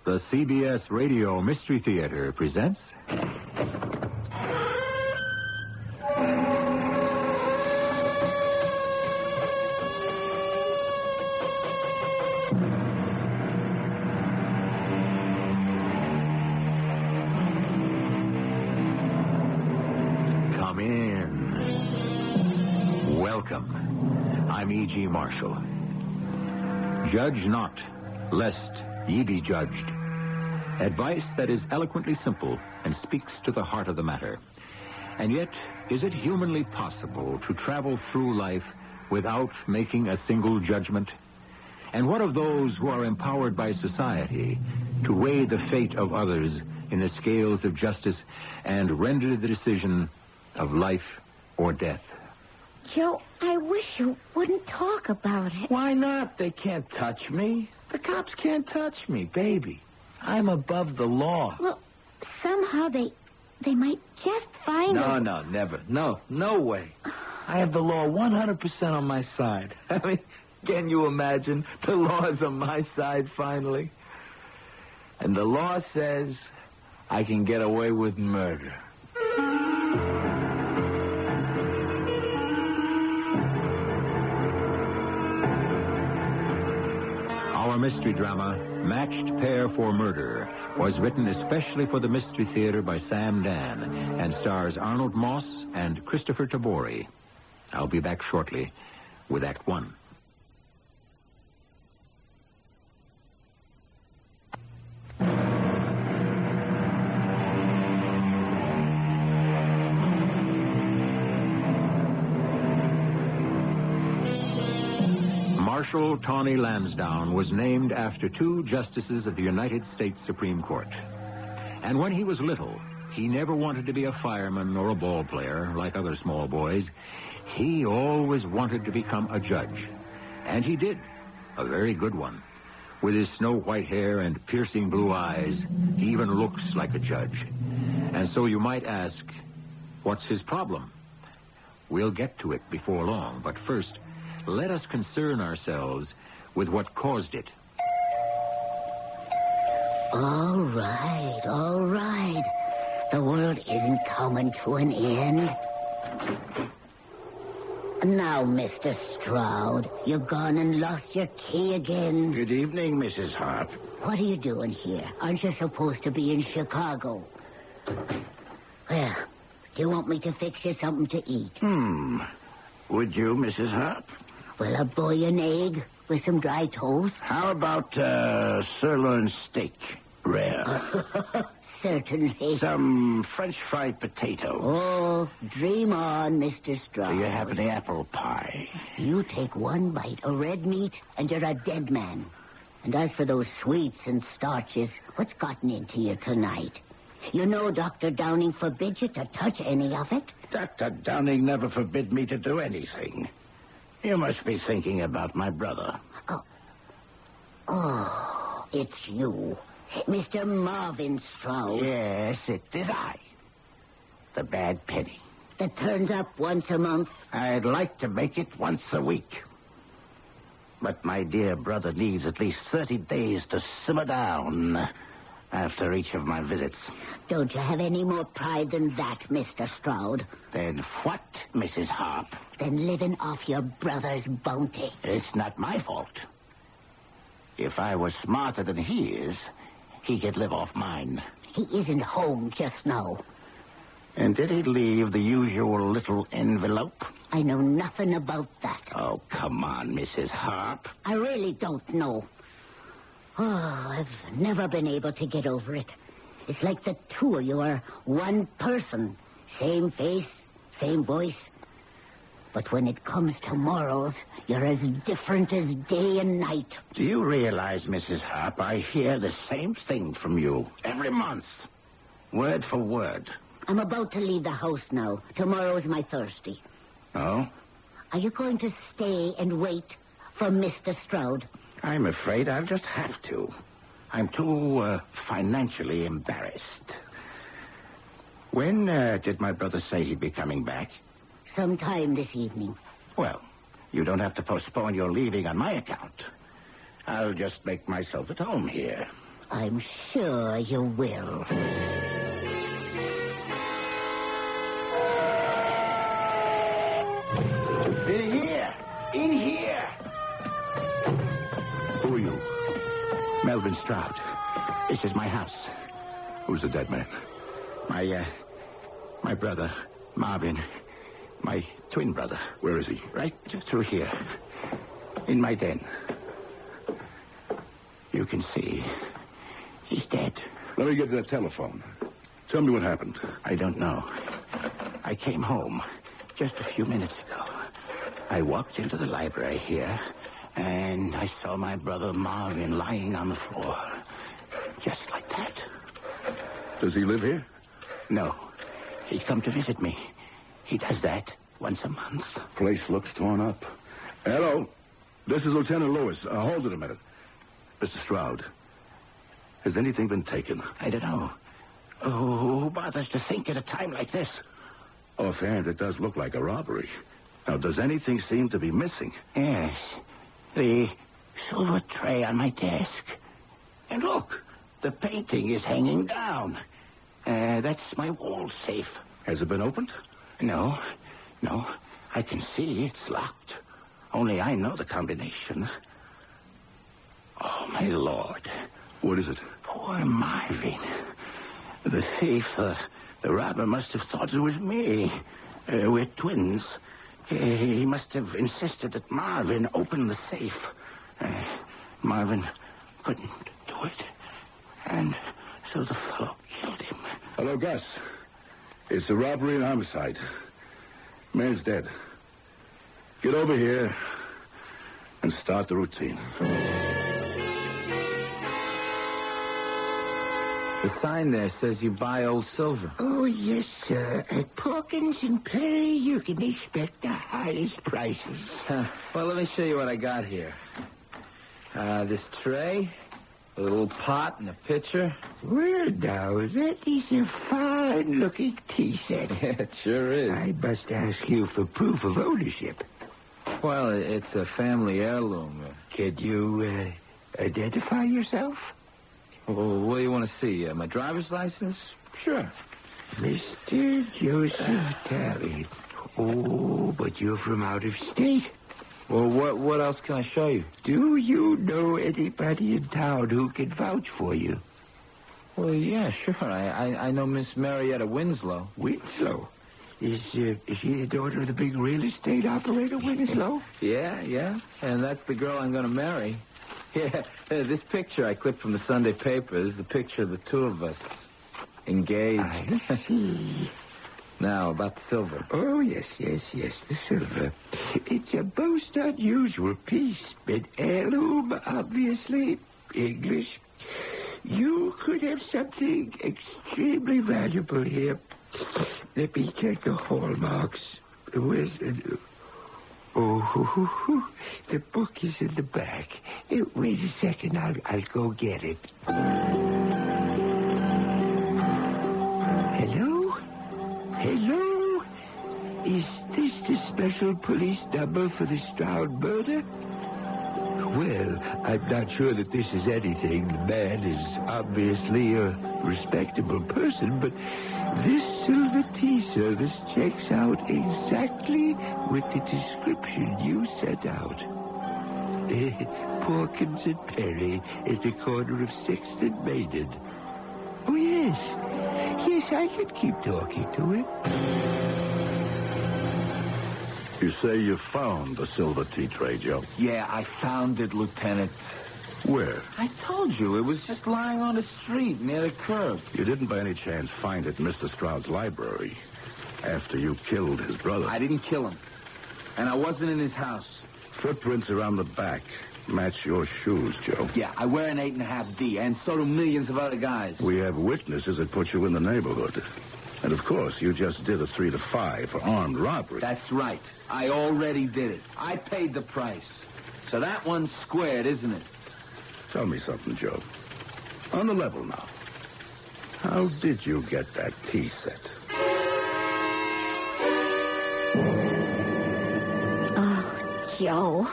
The CBS Radio Mystery Theater presents... Come in. Welcome. I'm E.G. Marshall. Judge not, lest ye be judged. Advice that is eloquently simple and speaks to the heart of the matter. And yet, is it humanly possible to travel through life without making a single judgment? And what of those who are empowered by society to weigh the fate of others in the scales of justice and render the decision of life or death? Joe, I wish you wouldn't talk about it. Why not? They can't touch me. The cops can't touch me, baby. I'm above the law. Well, somehow they might just find No, us. no, never. No way. I have the law 100% on my side. I mean, can you imagine? The law's on my side, finally. And the law says I can get away with murder. Our mystery drama, Matched Pair for Murder, was written especially for the Mystery Theater by Sam Dan and stars Arnold Moss and Christopher Tabori. I'll be back shortly with Act One. Marshal Tawny Lansdowne was named after two justices of the United States Supreme Court. And when he was little, he never wanted to be a fireman or a ball player like other small boys. He always wanted to become a judge. And he did. A very good one. With his snow-white hair and piercing blue eyes, he even looks like a judge. And so you might ask, what's his problem? We'll get to it before long, but first, let us concern ourselves with what caused it. All right. The world isn't coming to an end. Now, Mr. Stroud, you've gone and lost your key again. Good evening, Mrs. Harp. What are you doing here? Aren't you supposed to be in Chicago? Well, do you want me to fix you something to eat? Would you, Mrs. Harp? Well, a boy and egg with some dry toast. How about sirloin steak, rare? Certainly. Some French fried potato. Oh, dream on, Mr. Stroud. Do you have any apple pie? You take one bite of red meat, and you're a dead man. And as for those sweets and starches, what's gotten into you tonight? You know Dr. Downing forbids you to touch any of it. Dr. Downing never forbid me to do anything. You must be thinking about my brother. Oh, it's you. Mr. Marvin Stroud. Yes, it is I. The bad penny. That turns up once a month. I'd like to make it once a week. But my dear brother needs at least 30 days to simmer down after each of my visits. Don't you have any more pride than that, Mr. Stroud? Then what, Mrs. Harp? Then living off your brother's bounty. It's not my fault. If I was smarter than he is, he could live off mine. He isn't home just now. And did he leave the usual little envelope? I know nothing about that. Oh, come on, Mrs. Harp. I really don't know. Oh, I've never been able to get over it. It's like the two of you are one person. Same face, same voice. But when it comes to morals, you're as different as day and night. Do you realize, Mrs. Harp, I hear the same thing from you every month. Word for word. I'm about to leave the house now. Tomorrow's my Thursday. Oh? Are you going to stay and wait for Mr. Stroud? I'm afraid I'll just have to. I'm too financially embarrassed. When did my brother say he'd be coming back? Sometime this evening. Well, you don't have to postpone your leaving on my account. I'll just make myself at home here. I'm sure you will. In here! In here! Who are you? Melvin Stroud. This is my house. Who's the dead man? My brother, Marvin. My twin brother. Where is he? Right through here. In my den. You can see. He's dead. Let me get to that telephone. Tell me what happened. I don't know. I came home just a few minutes ago. I walked into the library here, and I saw my brother Marvin lying on the floor. Just like that. Does he live here? No. He'd come to visit me. He does that once a month. Place looks torn up. Hello. This is Lieutenant Lewis. Hold it a minute. Mr. Stroud, has anything been taken? I don't know. Oh, who bothers to think at a time like this? Offhand, it does look like a robbery. Now, does anything seem to be missing? Yes. The silver tray on my desk. And look, the painting is hanging down. That's my wall safe. Has it been opened? No. I can see it's locked. Only I know the combination. Oh, my Lord. What is it? Poor Marvin. The thief, the robber must have thought it was me. We're twins. He must have insisted that Marvin open the safe. Marvin couldn't do it. And so the fellow killed him. Hello, Gus. It's a robbery and homicide. Man's dead. Get over here and start the routine. The sign there says you buy old silver. Oh, yes, sir. At Porkins and Perry, you can expect the highest prices. Well, let me show you what I got here. This tray, a little pot and a pitcher. Well, now, that is a fine-looking tea set. Yeah, it sure is. I must ask you for proof of ownership. Well, it's a family heirloom. Can you identify yourself? Well, what do you want to see? My driver's license? Sure. Mr. Joseph Talley. Oh, but you're from out of state. Well, what else can I show you? Do you know anybody in town who can vouch for you? Well, yeah, sure. I know Miss Marietta Winslow. Winslow? Is she the daughter of the big real estate operator, Winslow? Yeah. And that's the girl I'm going to marry. Yeah, this picture I clipped from the Sunday paper is the picture of the two of us engaged. I see. Now, about the silver. Oh, yes, the silver. It's a most unusual piece. An heirloom, obviously. English. You could have something extremely valuable here. Let me check the hallmarks. Where's... Oh, the book is in the back. Wait a second, I'll go get it. Hello? Is this the special police number for the Stroud murder? Well, I'm not sure that this is anything. The man is obviously a respectable person, but this silver tea service checks out exactly with the description you set out. Porkins and Perry at the corner of 6th and Maiden. Oh, yes, I can keep talking to him. You say you found the silver tea tray, Joe? Yeah, I found it, Lieutenant. Where? I told you, it was just lying on the street near the curb. You didn't by any chance find it in Mr. Stroud's library after you killed his brother? I didn't kill him. And I wasn't in his house. Footprints around the back match your shoes, Joe. Yeah, I wear an 8.5 D, and so do millions of other guys. We have witnesses that put you in the neighborhood. And, of course, you just did a 3 to 5 for armed robbery. That's right. I already did it. I paid the price. So that one's squared, isn't it? Tell me something, Joe. On the level now. How did you get that tea set? Oh,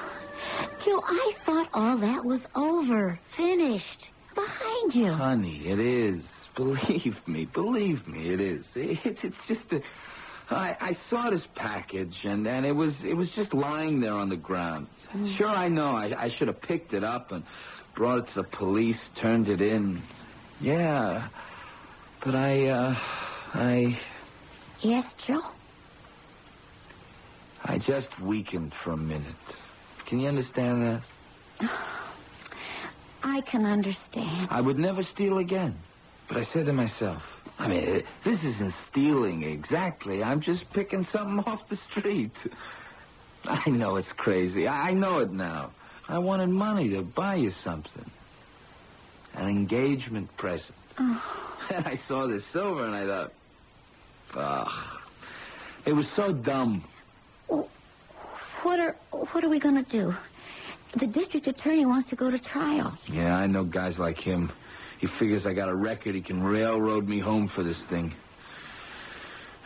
Joe, I thought all that was over. Finished. behind you. Honey, it is. Believe me, it is. It's just I saw this package, and it was just lying there on the ground. Sure, I know. I should have picked it up and brought it to the police, turned it in. Yeah, but I... Yes, Joe? I just weakened for a minute. Can you understand that? I can understand. I would never steal again. But I said to myself, I mean, this isn't stealing exactly. I'm just picking something off the street. I know it's crazy. I know it now. I wanted money to buy you something. An engagement present. Oh. And I saw this silver and I thought, it was so dumb. What are we going to do? The district attorney wants to go to trial. Yeah, I know guys like him. He figures I got a record. He can railroad me home for this thing.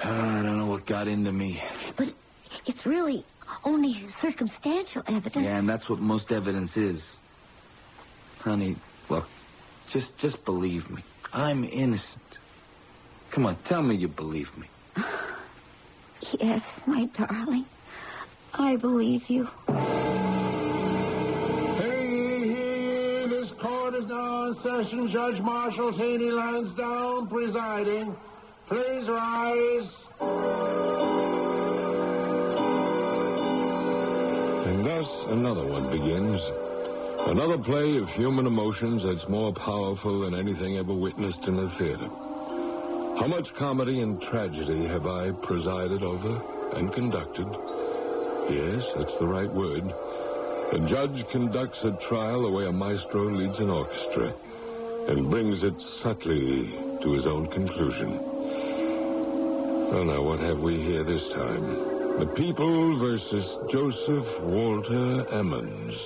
I don't know what got into me. But it's really only circumstantial evidence. Yeah, and that's what most evidence is. Honey, look, just believe me. I'm innocent. Come on, tell me you believe me. Yes, my darling. I believe you. This court is now in session. Judge Marshall Taney Lansdowne presiding. Please rise. And thus another one begins. Another play of human emotions that's more powerful than anything ever witnessed in a theater. How much comedy and tragedy have I presided over and conducted? Yes, that's the right word. The judge conducts a trial the way a maestro leads an orchestra and brings it subtly to his own conclusion. Well, now, what have we here this time? The People versus Joseph Walter Emmons.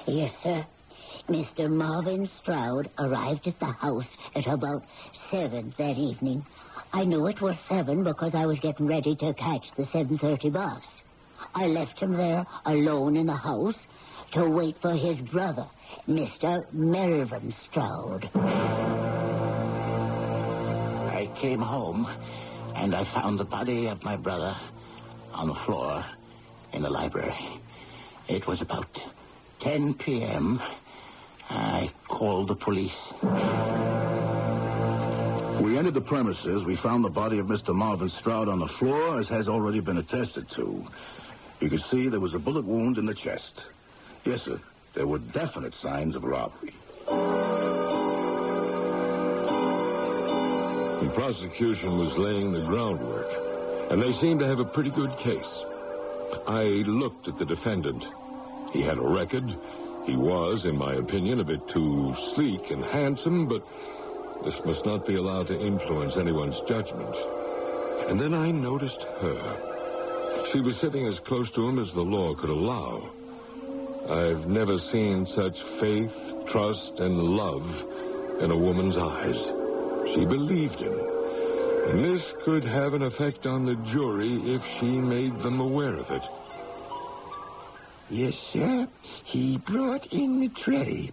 Yes, sir. Mr. Marvin Stroud arrived at the house at about 7 that evening. I knew it was 7 because I was getting ready to catch the 7:30 bus. I left him there alone in the house to wait for his brother, Mr. Melvin Stroud. I came home, and I found the body of my brother on the floor in the library. It was about 10 p.m. I called the police. We entered the premises. We found the body of Mr. Marvin Stroud on the floor, as has already been attested to. You could see there was a bullet wound in the chest. Yes, sir. There were definite signs of robbery. The prosecution was laying the groundwork, and they seemed to have a pretty good case. I looked at the defendant. He had a record. He was, in my opinion, a bit too sleek and handsome, but this must not be allowed to influence anyone's judgment. And then I noticed her. She was sitting as close to him as the law could allow. I've never seen such faith, trust, and love in a woman's eyes. She believed him. And this could have an effect on the jury if she made them aware of it. Yes, sir. He brought in the tray.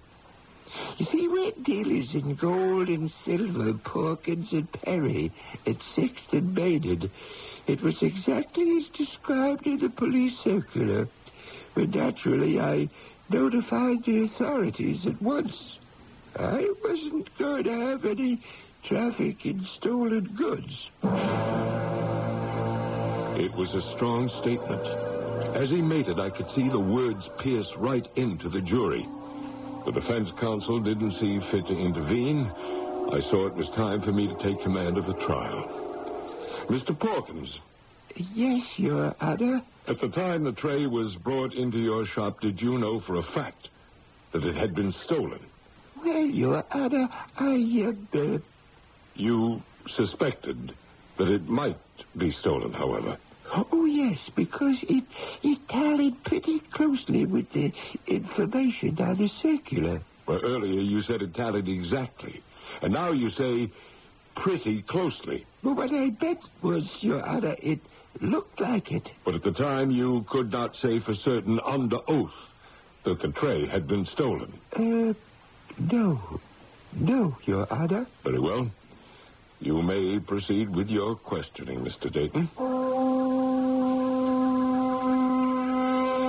You see, we're dealers in gold and silver, Porkins and Perry, at 6th and Maynard. It was exactly as described in the police circular. But naturally, I notified the authorities at once. I wasn't going to have any traffic in stolen goods. It was a strong statement. As he made it, I could see the words pierce right into the jury. The defense counsel didn't see fit to intervene. I saw it was time for me to take command of the trial. Mr. Porkins. Yes, Your Honor. At the time the tray was brought into your shop, did you know for a fact that it had been stolen? Well, Your Honor, You suspected that it might be stolen, however. Oh, yes, because it tallied pretty closely with the information on the circular. Well, earlier you said it tallied exactly. And now you say pretty closely. But what I meant was, Your Honor, it looked like it. But at the time you could not say for certain under oath that the tray had been stolen. No. No, Your Honor. Very well. You may proceed with your questioning, Mr. Dayton.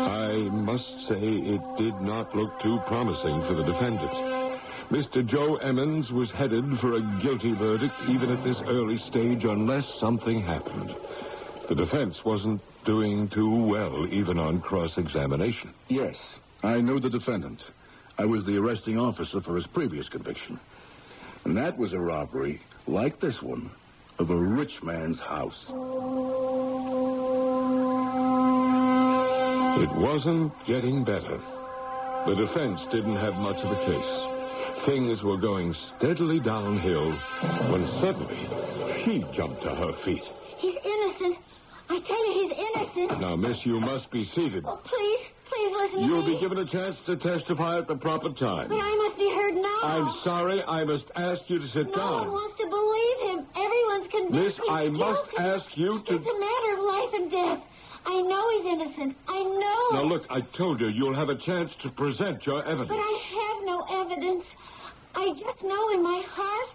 I must say it did not look too promising for the defendant. Mr. Joe Emmons was headed for a guilty verdict even at this early stage unless something happened. The defense wasn't doing too well even on cross-examination. Yes, I know the defendant. I was the arresting officer for his previous conviction. And that was a robbery, like this one, of a rich man's house. It wasn't getting better. The defense didn't have much of a case. Things were going steadily downhill when suddenly she jumped to her feet. He's innocent. I tell you, he's innocent. Now, miss, you must be seated. Oh, please listen to me. You'll be given a chance to testify at the proper time. But I must be heard now. I'm sorry. I must ask you to sit down. No one wants to believe him. Everyone's convinced Miss, I must ask you to... It's a matter of life and death. I know he's innocent. I know. Now, look, I told you you'll have a chance to present your evidence. But I have no evidence. I just know in my heart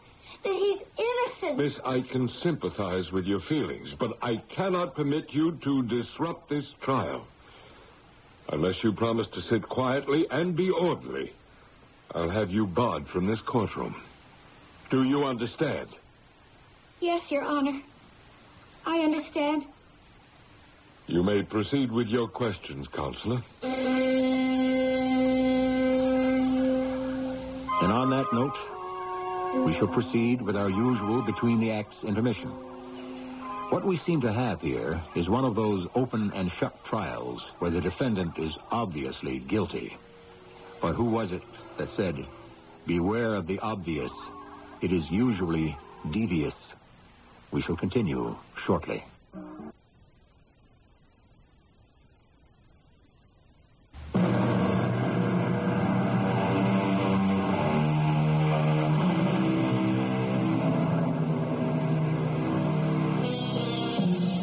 that he's innocent. Miss, I can sympathize with your feelings, but I cannot permit you to disrupt this trial. Unless you promise to sit quietly and be orderly, I'll have you barred from this courtroom. Do you understand? Yes, Your Honor. I understand. You may proceed with your questions, Counselor. And on that note, we shall proceed with our usual between-the-acts intermission. What we seem to have here is one of those open and shut trials where the defendant is obviously guilty. But who was it that said, "Beware of the obvious. It is usually devious"? We shall continue shortly.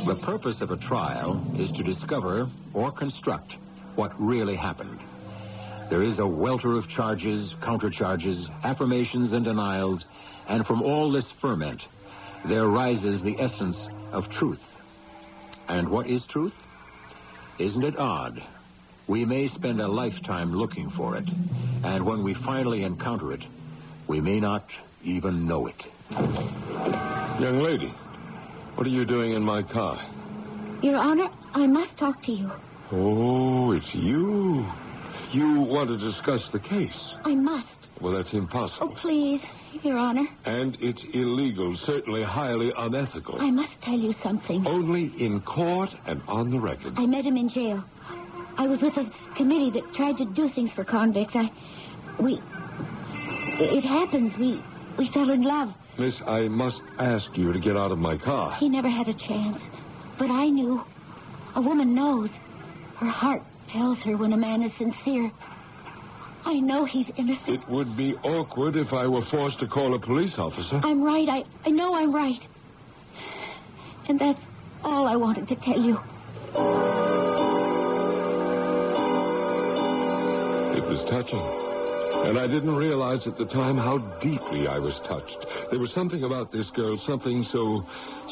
The purpose of a trial is to discover or construct what really happened. There is a welter of charges, countercharges, affirmations and denials, and from all this ferment, there rises the essence of truth. And what is truth? Isn't it odd? We may spend a lifetime looking for it, and when we finally encounter it, we may not even know it. Young lady, what are you doing in my car? Your Honor, I must talk to you. Oh, it's you. You want to discuss the case. I must. Well, that's impossible. Oh, please, Your Honor. And it's illegal, certainly highly unethical. I must tell you something. Only in court and on the record. I met him in jail. I was with a committee that tried to do things for convicts. It happens. We fell in love. Miss, I must ask you to get out of my car. He never had a chance. But I knew. A woman knows. Her heart tells her when a man is sincere. I know he's innocent. It would be awkward if I were forced to call a police officer. I'm right. I know I'm right. And that's all I wanted to tell you. It was touching. And I didn't realize at the time how deeply I was touched. There was something about this girl, something so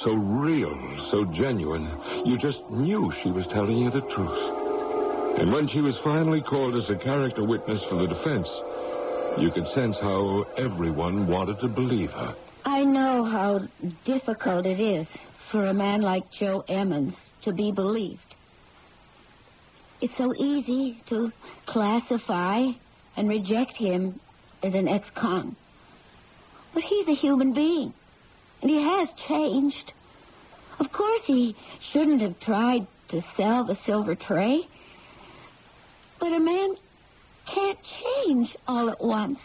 real, so genuine. You just knew she was telling you the truth. And when she was finally called as a character witness for the defense, you could sense how everyone wanted to believe her. I know how difficult it is for a man like Joe Emmons to be believed. It's so easy to classify and reject him as an ex-con. But he's a human being, and he has changed. Of course, he shouldn't have tried to sell the silver tray, but a man can't change all at once.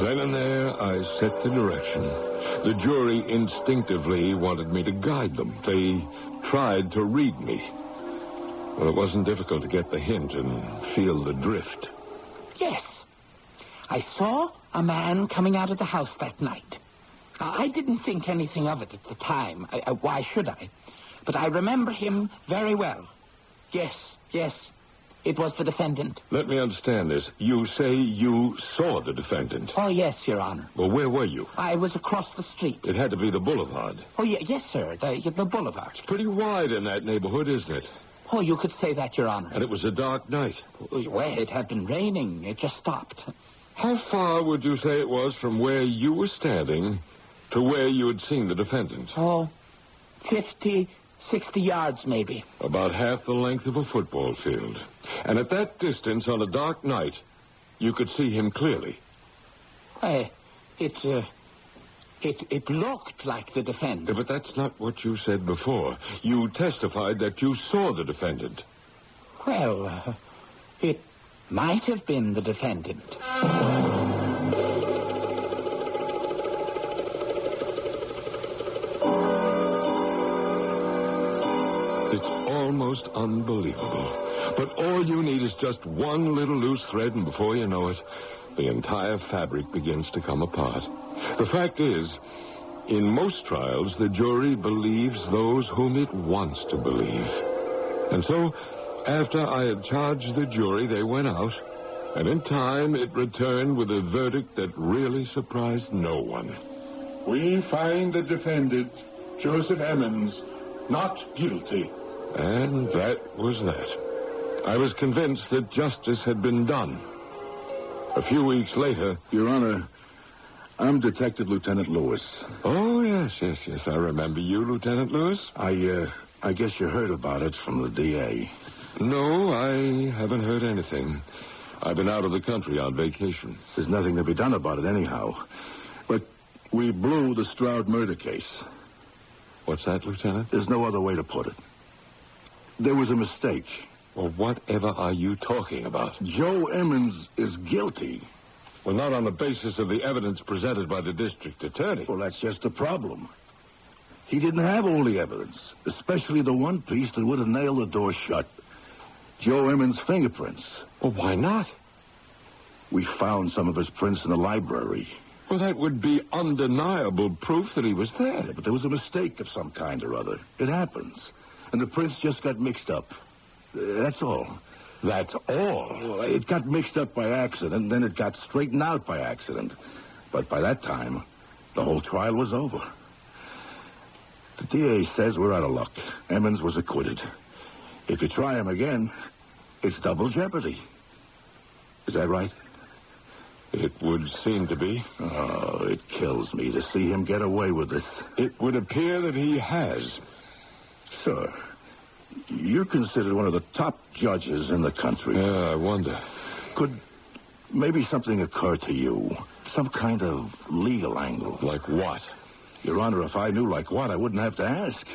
Then and there, I set the direction. The jury instinctively wanted me to guide them. They tried to read me. Well, it wasn't difficult to get the hint and feel the drift. Yes. I saw a man coming out of the house that night. I didn't think anything of it at the time. Why should I? But I remember him very well. Yes. It was the defendant. Let me understand this. You say you saw the defendant. Oh, yes, Your Honor. Well, where were you? I was across the street. It had to be the boulevard. Oh, yes, sir. The boulevard. It's pretty wide in that neighborhood, isn't it? Oh, you could say that, Your Honor. And it was a dark night. Well, it had been raining. It just stopped. How far would you say it was from where you were standing to where you had seen the defendant? Oh, 50, 60 yards, maybe. About half the length of a football field. And at that distance, on a dark night, you could see him clearly. It looked like the defendant. Yeah, but that's not what you said before. You testified that you saw the defendant. Well, it might have been the defendant. It's almost unbelievable. But all you need is just one little loose thread, and before you know it, the entire fabric begins to come apart. The fact is, in most trials, the jury believes those whom it wants to believe. And so, after I had charged the jury, they went out, and in time it returned with a verdict that really surprised no one. We find the defendant, Joseph Emmons, not guilty. And that was that. I was convinced that justice had been done. A few weeks later... Your Honor, I'm Detective Lieutenant Lewis. Oh, yes. I remember you, Lieutenant Lewis. I guess you heard about it from the DA. No, I haven't heard anything. I've been out of the country on vacation. There's nothing to be done about it anyhow. But we blew the Stroud murder case. What's that, Lieutenant? There's no other way to put it. There was a mistake. Well, whatever are you talking about? Joe Emmons is guilty. Well, not on the basis of the evidence presented by the district attorney. Well, that's just the problem. He didn't have all the evidence, especially the one piece that would have nailed the door shut. Joe Emmons' fingerprints. Well, why not? We found some of his prints in the library. Well, that would be undeniable proof that he was there. Yeah, but there was a mistake of some kind or other. It happens. And the prints just got mixed up. That's all. That's all? Well, it got mixed up by accident, then it got straightened out by accident. But by that time, the whole trial was over. The DA says we're out of luck. Emmons was acquitted. If you try him again, it's double jeopardy. Is that right? It would seem to be. Oh, it kills me to see him get away with this. It would appear that he has. Sir, you're considered one of the top judges in the country. I wonder. Could maybe something occur to you? Some kind of legal angle. Like what? Your Honor, if I knew like what, I wouldn't have to ask.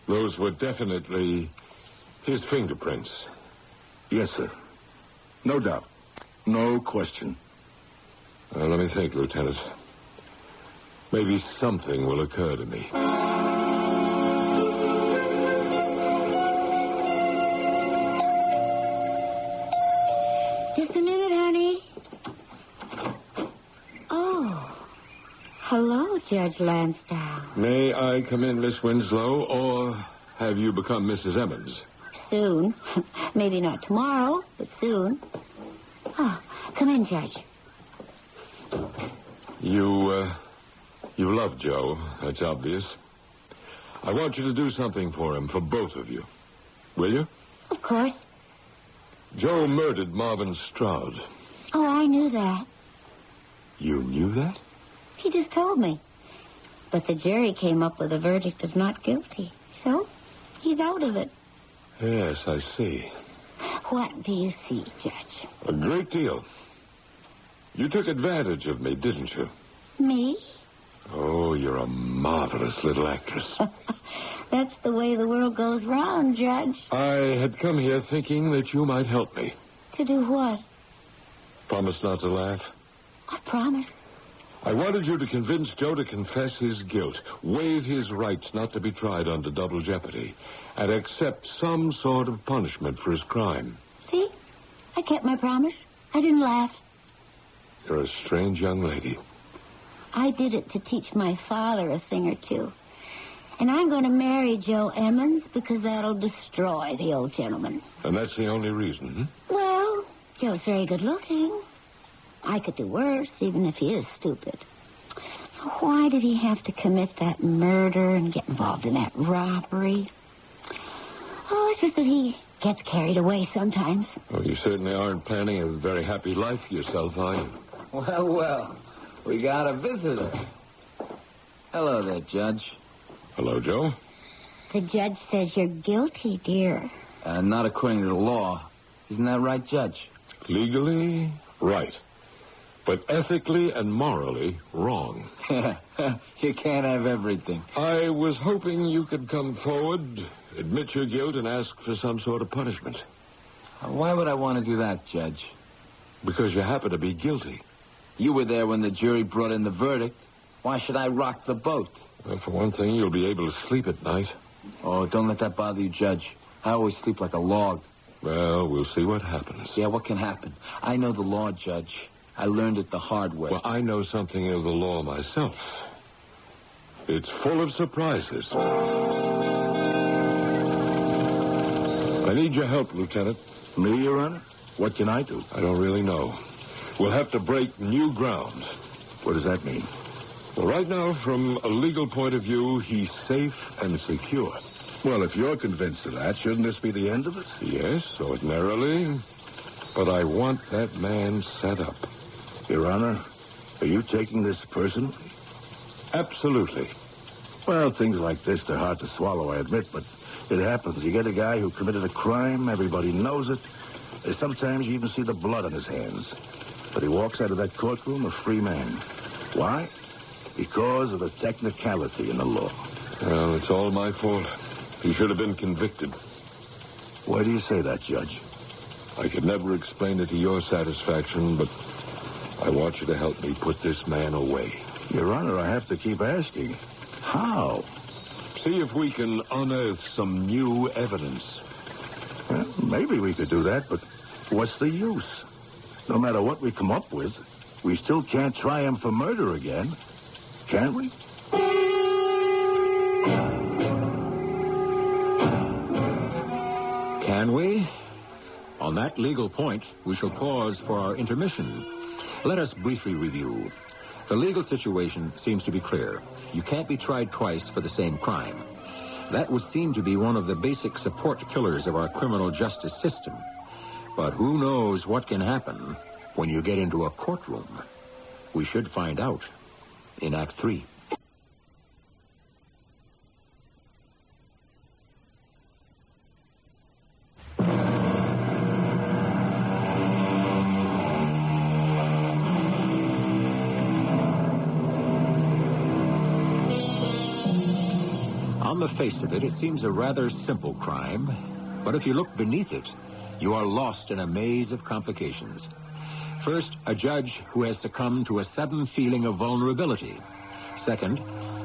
Those were definitely his fingerprints. Yes, sir. No doubt. No question. Let me think, Lieutenant. Maybe something will occur to me. Just a minute, honey. Oh. Hello, Judge Lansdowne. May I come in, Miss Winslow, or have you become Mrs. Emmons? Soon. Maybe not tomorrow, but soon. Oh, come in, Judge. You love Joe. That's obvious. I want you to do something for him, for both of you. Will you? Of course. Joe murdered Marvin Stroud. Oh, I knew that. You knew that? He just told me. But the jury came up with a verdict of not guilty. So, he's out of it. Yes, I see. What do you see, Judge? A great deal. You took advantage of me, didn't you? Me? Oh, you're a marvelous little actress. That's the way the world goes round, Judge. I had come here thinking that you might help me. To do what? Promise not to laugh. I promise. I wanted you to convince Joe to confess his guilt, waive his rights not to be tried under double jeopardy, and accept some sort of punishment for his crime. See? I kept my promise. I didn't laugh. You're a strange young lady. I did it to teach my father a thing or two. And I'm going to marry Joe Emmons because that'll destroy the old gentleman. And that's the only reason, hmm? Well, Joe's very good looking. I could do worse, even if he is stupid. Why did he have to commit that murder and get involved in that robbery? Oh, it's just that he gets carried away sometimes. Well, you certainly aren't planning a very happy life for yourself, are you? Well, we got a visitor. Hello there, Judge. Hello, Joe. The judge says you're guilty, dear. Not according to the law. Isn't that right, Judge? Legally, right. But ethically and morally, wrong. You can't have everything. I was hoping you could come forward, admit your guilt, and ask for some sort of punishment. Why would I want to do that, Judge? Because you happen to be guilty. You were there when the jury brought in the verdict. Why should I rock the boat? Well, for one thing, you'll be able to sleep at night. Oh, don't let that bother you, Judge. I always sleep like a log. Well, we'll see what happens. Yeah, what can happen? I know the law, Judge. I learned it the hard way. Well, I know something of the law myself. It's full of surprises. I need your help, Lieutenant. Me, Your Honor? What can I do? I don't really know. We'll have to break new ground. What does that mean? Well, right now, from a legal point of view, he's safe and secure. Well, if you're convinced of that, shouldn't this be the end of it? Yes, ordinarily. But I want that man set up. Your Honor, are you taking this personally? Absolutely. Well, things like this, they're hard to swallow, I admit, but it happens. You get a guy who committed a crime, everybody knows it. Sometimes you even see the blood on his hands. But he walks out of that courtroom a free man. Why? Because of the technicality in the law. Well, it's all my fault. He should have been convicted. Why do you say that, Judge? I could never explain it to your satisfaction, but I want you to help me put this man away. Your Honor, I have to keep asking. How? See if we can unearth some new evidence. Well, maybe we could do that, but what's the use? No matter what we come up with, we still can't try him for murder again. Can we? Can we? On that legal point, we shall pause for our intermission. Let us briefly review. The legal situation seems to be clear. You can't be tried twice for the same crime. That would seem to be one of the basic support pillars of our criminal justice system. But who knows what can happen when you get into a courtroom? We should find out in Act 3. On the face of it, it seems a rather simple crime. But if you look beneath it, you are lost in a maze of complications. First, a judge who has succumbed to a sudden feeling of vulnerability. Second,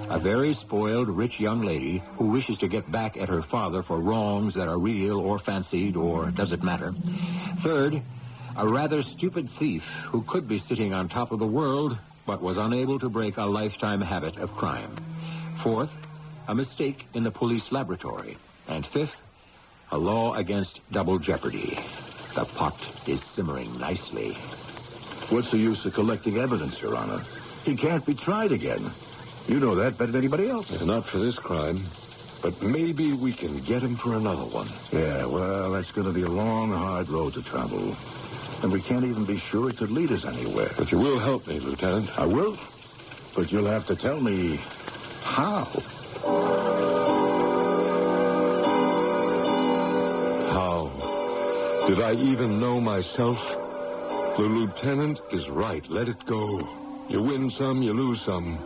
a very spoiled, rich young lady who wishes to get back at her father for wrongs that are real or fancied, or does it matter? Third, a rather stupid thief who could be sitting on top of the world, but was unable to break a lifetime habit of crime. Fourth, a mistake in the police laboratory. And fifth, a law against double jeopardy. The pot is simmering nicely. What's the use of collecting evidence, Your Honor? He can't be tried again. You know that better than anybody else. Not for this crime, but maybe we can get him for another one. Yeah, well, that's going to be a long, hard road to travel. And we can't even be sure it could lead us anywhere. But you will help me, Lieutenant. I will. But you'll have to tell me how. How? Did I even know myself? The lieutenant is right. Let it go. You win some, you lose some.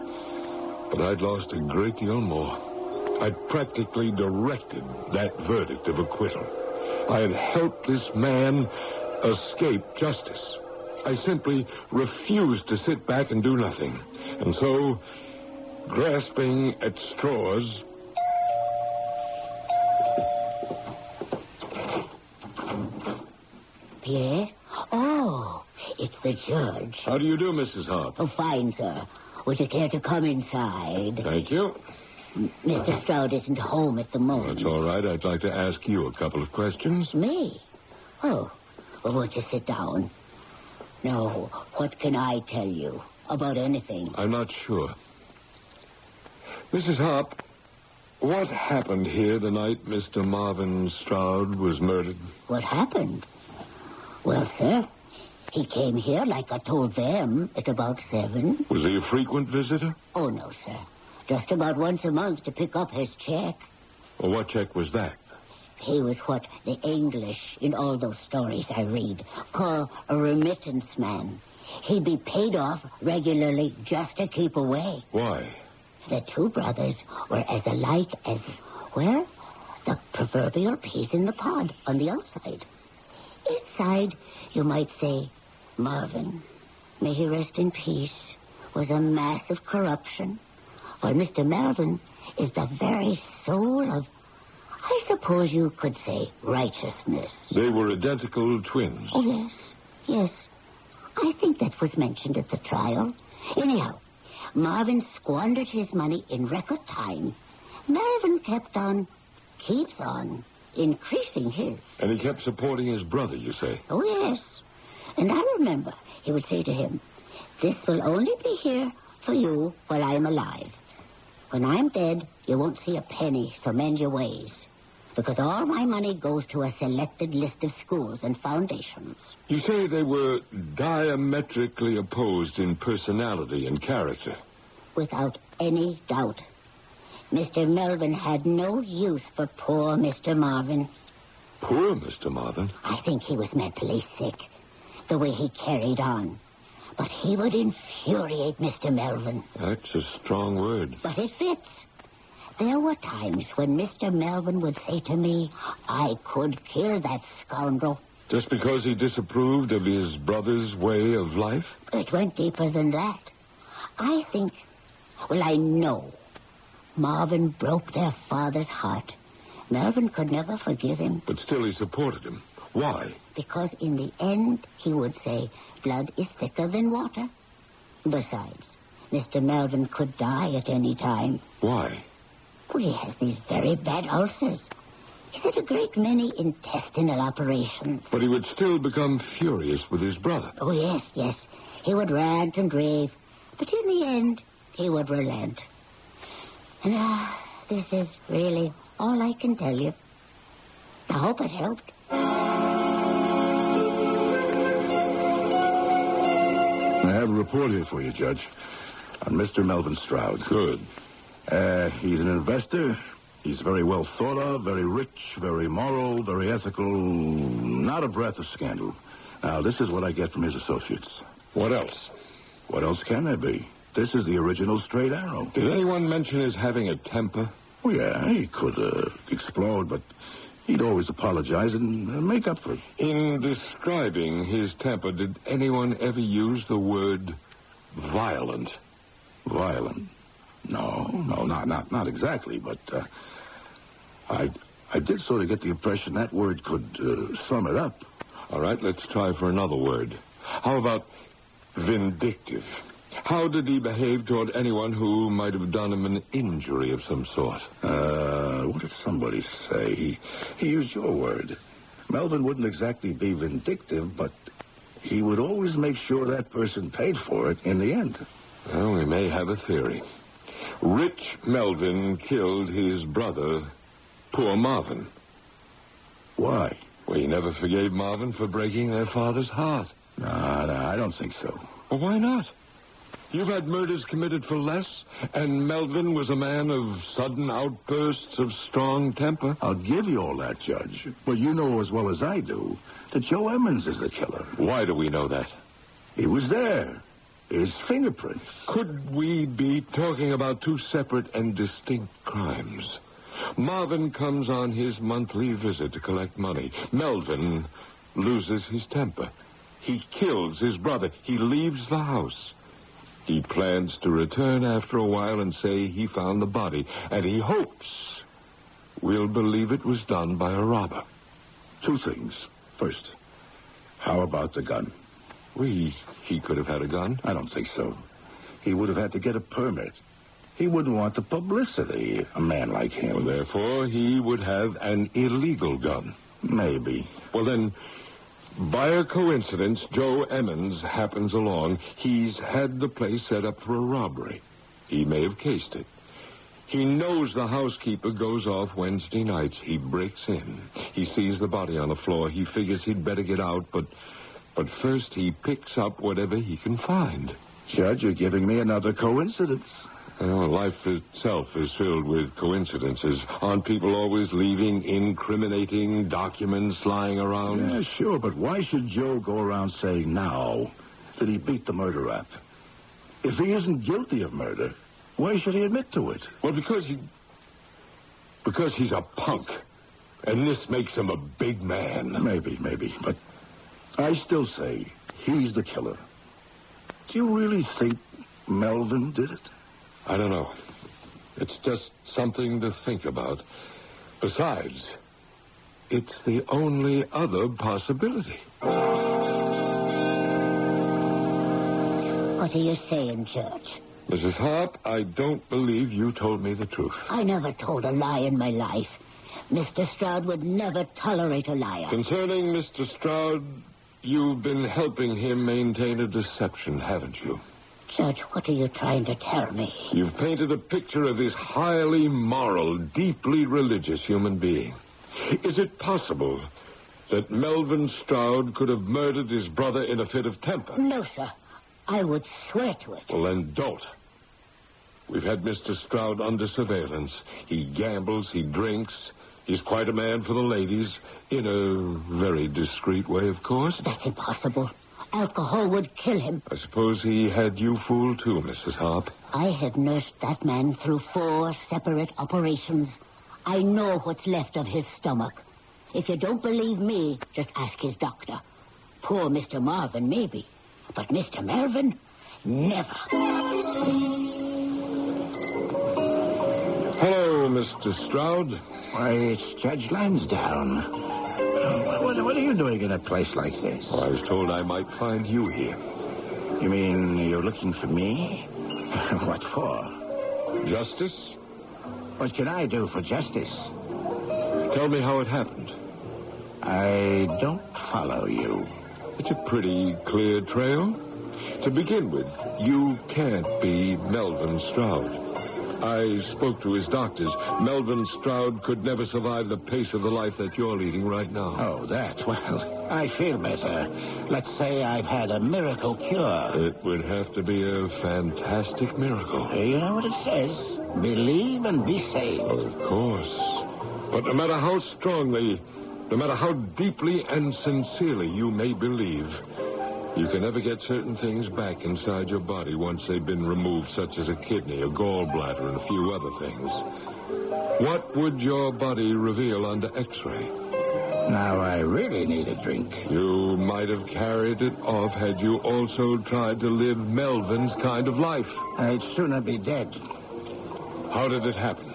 But I'd lost a great deal more. I'd practically directed that verdict of acquittal. I had helped this man escape justice. I simply refused to sit back and do nothing. And so, grasping at straws... Yes? Oh, it's the judge. How do you do, Mrs. Hart? Oh, fine, sir. Would you care to come inside? Thank you. Mr. Stroud isn't home at the moment. That's all right. I'd like to ask you a couple of questions. Me? Oh, well, won't you sit down? No, what can I tell you about anything? I'm not sure. Mrs. Harp, what happened here the night Mr. Marvin Stroud was murdered? What happened? Well, sir, he came here, like I told them, at about 7. Was he a frequent visitor? Oh, no, sir. Just about once a month to pick up his check. Well, what check was that? He was what the English, in all those stories I read, call a remittance man. He'd be paid off regularly just to keep away. Why? The two brothers were as alike as, well, the proverbial peas in the pod on the outside. Inside, you might say, Marvin, may he rest in peace, was a mass of corruption, while Mr. Melvin is the very soul of, I suppose you could say, righteousness. They were identical twins. Oh, yes, yes. I think that was mentioned at the trial. Anyhow, Marvin squandered his money in record time. Melvin keeps on, increasing his. And he kept supporting his brother, you say? Oh, yes. And I remember he would say to him, this will only be here for you while I'm alive. When I'm dead, you won't see a penny, so mend your ways. Because all my money goes to a selected list of schools and foundations. You say they were diametrically opposed in personality and character. Without any doubt. Mr. Melvin had no use for poor Mr. Marvin. Poor Mr. Marvin? I think he was mentally sick, the way he carried on. But he would infuriate Mr. Melvin. That's a strong word. But it fits. There were times when Mr. Melvin would say to me, I could kill that scoundrel. Just because he disapproved of his brother's way of life? It went deeper than that. I think, well, I know, Marvin broke their father's heart. Melvin could never forgive him. But still he supported him. Why? Because in the end, he would say, blood is thicker than water. Besides, Mr. Melvin could die at any time. Why? Well, he has these very bad ulcers. He's had a great many intestinal operations. But he would still become furious with his brother. Oh, yes, yes. He would rant and rave. But in the end, he would relent. And this is really all I can tell you. I hope it helped. I have a report here for you, Judge, on Mr. Melvin Stroud. Good. He's an investor. He's very well thought of, very rich, very moral, very ethical, not a breath of scandal. Now, this is what I get from his associates. What else? What else can there be? This is the original straight arrow. Did anyone mention his having a temper? Oh, yeah, he could explode, but he'd always apologize and make up for it. In describing his temper, did anyone ever use the word violent? Violent? No, not exactly, but I did sort of get the impression that word could sum it up. All right, let's try for another word. How about vindictive? How did he behave toward anyone who might have done him an injury of some sort? What did somebody say? He used your word. Melvin wouldn't exactly be vindictive, but he would always make sure that person paid for it in the end. Well, we may have a theory. Rich Melvin killed his brother, poor Marvin. Why? Well, he never forgave Marvin for breaking their father's heart. No, I don't think so. Well, why not? You've had murders committed for less, and Melvin was a man of sudden outbursts of strong temper. I'll give you all that, Judge. But you know as well as I do that Joe Emmons is the killer. Why do we know that? He was there. His fingerprints. Could we be talking about two separate and distinct crimes? Marvin comes on his monthly visit to collect money. Melvin loses his temper. He kills his brother. He leaves the house. He plans to return after a while and say he found the body, and he hopes we'll believe it was done by a robber. Two things. First, how about the gun? He could have had a gun. I don't think so. He would have had to get a permit. He wouldn't want the publicity, a man like him. Well, therefore, he would have an illegal gun. Maybe. Well, then, by a coincidence, Joe Emmons happens along. He's had the place set up for a robbery. He may have cased it. He knows the housekeeper goes off Wednesday nights. He breaks in. He sees the body on the floor. He figures he'd better get out, but first he picks up whatever he can find. Judge, you're giving me another coincidence. Life itself is filled with coincidences. Aren't people always leaving incriminating documents lying around? Yeah, sure, but why should Joe go around saying now that he beat the murder rap? If he isn't guilty of murder, why should he admit to it? Well, because he's a punk. And this makes him a big man. Maybe. But I still say he's the killer. Do you really think Melvin did it? I don't know. It's just something to think about. Besides, it's the only other possibility. What are you saying, Judge? Mrs. Harp, I don't believe you told me the truth. I never told a lie in my life. Mr. Stroud would never tolerate a liar. Concerning Mr. Stroud, you've been helping him maintain a deception, haven't you? Judge, what are you trying to tell me? You've painted a picture of this highly moral, deeply religious human being. Is it possible that Melvin Stroud could have murdered his brother in a fit of temper? No, sir. I would swear to it. Well, then don't. We've had Mr. Stroud under surveillance. He gambles, he drinks. He's quite a man for the ladies. In a very discreet way, of course. That's impossible. Alcohol would kill him. I suppose he had you fooled too, Mrs. Harp. I have nursed that man through 4 separate operations. I know what's left of his stomach. If you don't believe me, just ask his doctor. Poor Mr. Marvin, maybe. But Mr. Melvin, never. Hello, Mr. Stroud. Why, it's Judge Lansdowne. What are you doing in a place like this? Well, I was told I might find you here. You mean you're looking for me? What for? Justice? What can I do for justice? Tell me how it happened. I don't follow you. It's a pretty clear trail. To begin with, you can't be Melvin Stroud. I spoke to his doctors. Melvin Stroud could never survive the pace of the life that you're leading right now. Oh, that? Well, I feel better. Let's say I've had a miracle cure. It would have to be a fantastic miracle. You know what it says? Believe and be saved. Of course. But no matter how strongly, no matter how deeply and sincerely you may believe, you can never get certain things back inside your body once they've been removed, such as a kidney, a gallbladder, and a few other things. What would your body reveal under X-ray? Now, I really need a drink. You might have carried it off had you also tried to live Melvin's kind of life. I'd sooner be dead. How did it happen?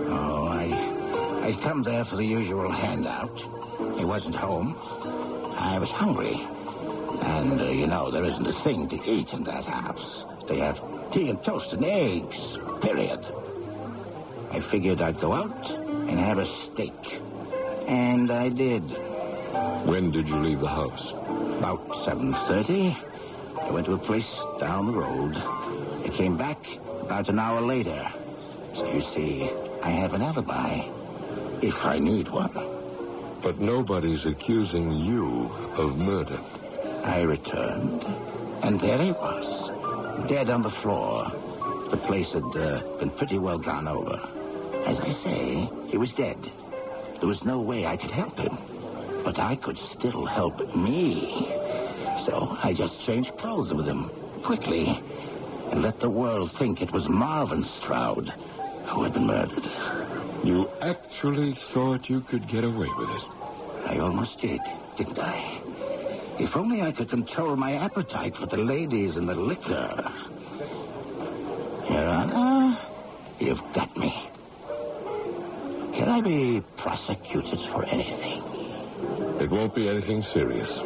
Oh, I'd come there for the usual handout. He wasn't home. I was hungry. And, there isn't a thing to eat in that house. They have tea and toast and eggs, period. I figured I'd go out and have a steak. And I did. When did you leave the house? About 7:30. I went to a place down the road. I came back about an hour later. So you see, I have an alibi. If I need one. But nobody's accusing you of murder. I returned, and there he was, dead on the floor. The place had been pretty well gone over. As I say, he was dead. There was no way I could help him, but I could still help me. So I just changed clothes with him, quickly, and let the world think it was Marvin Stroud who had been murdered. You actually thought you could get away with it? I almost did, didn't I? If only I could control my appetite for the ladies and the liquor. Your Honor, you've got me. Can I be prosecuted for anything? It won't be anything serious.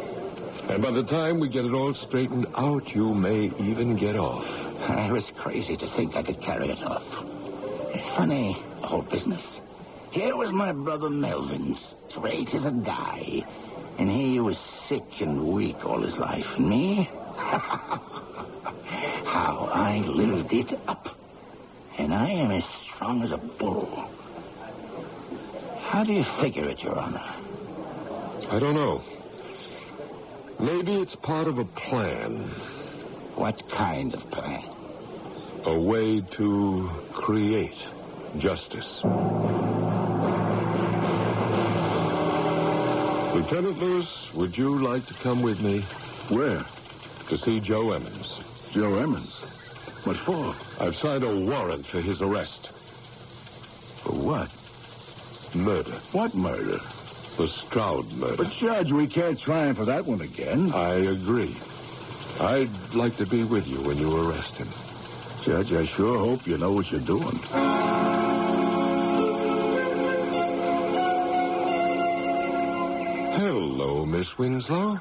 And by the time we get it all straightened out, you may even get off. I was crazy to think I could carry it off. It's funny, the whole business. Here was my brother Melvin, straight as a die. And he was sick and weak all his life. And me? How I lived it up. And I am as strong as a bull. How do you figure it, Your Honor? I don't know. Maybe it's part of a plan. What kind of plan? A way to create justice. Lieutenant Lewis, would you like to come with me? Where? To see Joe Emmons. Joe Emmons? What for? I've signed a warrant for his arrest. For what? Murder. What murder? The Stroud murder. But, Judge, we can't try him for that one again. I agree. I'd like to be with you when you arrest him. Judge, I sure hope you know what you're doing. Hello, Miss Winslow.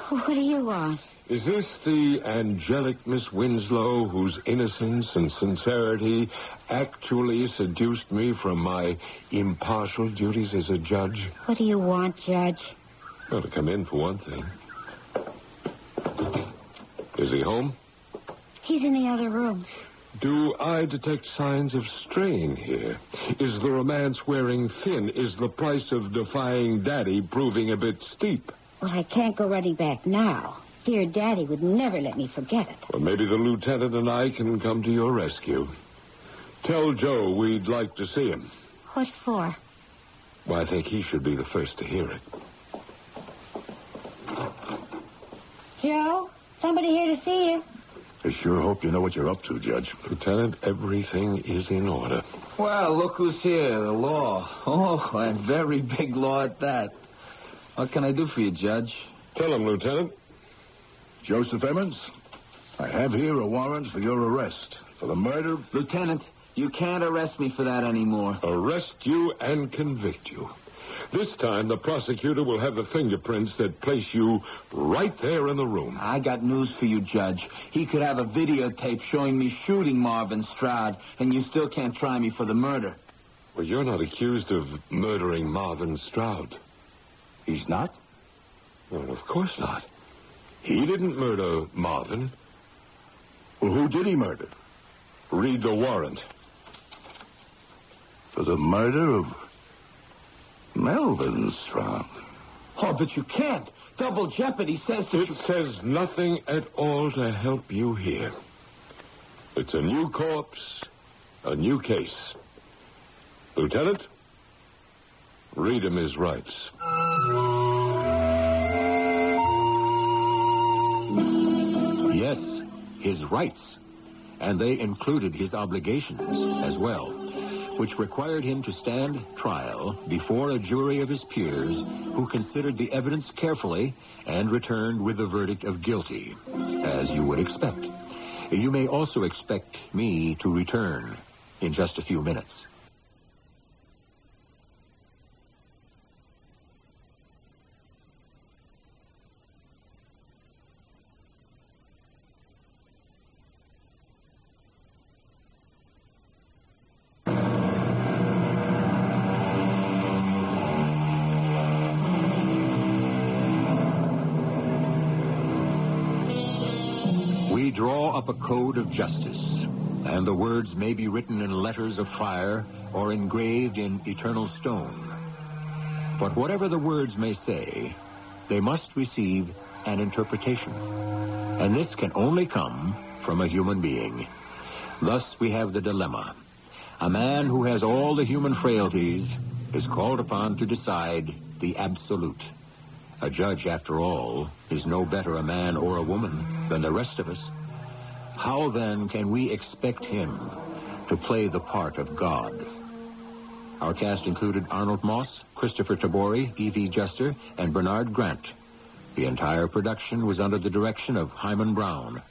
What do you want? Is this the angelic Miss Winslow whose innocence and sincerity actually seduced me from my impartial duties as a judge? What do you want, Judge? Well, to come in for one thing. Is he home? He's in the other room. Do I detect signs of straying here? Is the romance wearing thin? Is the price of defying Daddy proving a bit steep? Well, I can't go running back now. Dear Daddy would never let me forget it. Well, maybe the lieutenant and I can come to your rescue. Tell Joe we'd like to see him. What for? Well, I think he should be the first to hear it. Joe, somebody here to see you. I sure hope you know what you're up to, Judge. Lieutenant, everything is in order. Well, look who's here, the law. Oh, a very big law at that. What can I do for you, Judge? Tell him, Lieutenant. Joseph Emmons, I have here a warrant for your arrest for the murder... Lieutenant, you can't arrest me for that anymore. Arrest you and convict you. This time, the prosecutor will have the fingerprints that place you right there in the room. I got news for you, Judge. He could have a videotape showing me shooting Marvin Stroud, and you still can't try me for the murder. Well, you're not accused of murdering Marvin Stroud. He's not? Well, of course not. He didn't murder Marvin. Well, who did he murder? Read the warrant. For the murder of Melvin Stroud. Oh, but you can't. Double jeopardy says that It says nothing at all to help you here. It's a new corpse, a new case. Lieutenant, read him his rights. Yes, his rights. And they included his obligations as well, which required him to stand trial before a jury of his peers who considered the evidence carefully and returned with the verdict of guilty, as you would expect. You may also expect me to return in just a few minutes. We draw up a code of justice, and the words may be written in letters of fire or engraved in eternal stone. But whatever the words may say, they must receive an interpretation. And this can only come from a human being. Thus we have the dilemma. A man who has all the human frailties is called upon to decide the absolute. A judge, after all, is no better a man or a woman than the rest of us. How, then, can we expect him to play the part of God? Our cast included Arnold Moss, Christopher Tabori, E.V. Juster, and Bernard Grant. The entire production was under the direction of Himan Brown.